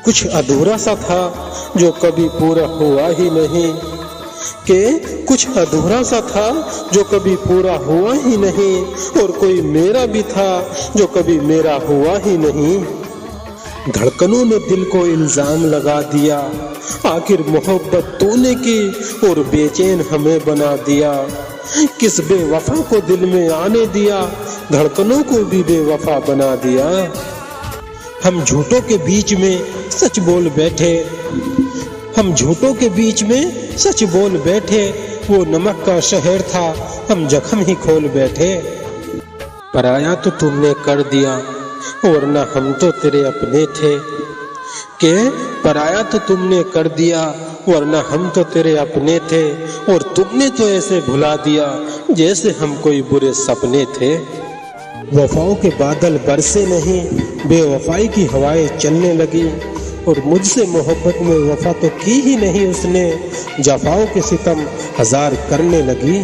कुछ अधूरा सा था जो कभी पूरा हुआ ही नहीं, कि कुछ अधूरा सा था जो कभी पूरा हुआ ही नहीं, और कोई मेरा भी था जो कभी मेरा हुआ ही नहीं। धड़कनों ने दिल को इल्जाम लगा दिया, आखिर मोहब्बत तूने की और बेचैन हमें बना दिया। किस बेवफा को दिल में आने दिया, धड़कनों को भी बेवफा बना दिया। हम झूठों के बीच में सच बोल बैठे, हम झूठों के बीच में सच बोल बैठे, वो नमक का शहर था हम जख्म ही खोल बैठे। पराया तो तुमने कर दिया और ना हम तो तेरे अपने थे, के पराया तो तुमने कर दिया वरना हम तो तेरे अपने थे, और तुमने तो ऐसे भुला दिया जैसे हम कोई बुरे सपने थे। वफाओं के बादल बरसे नहीं, बेवफाई की हवाएं चलने लगी, और मुझसे मोहब्बत में वफा तो की ही नहीं उसने, जफाओं के सितम हजार करने लगी।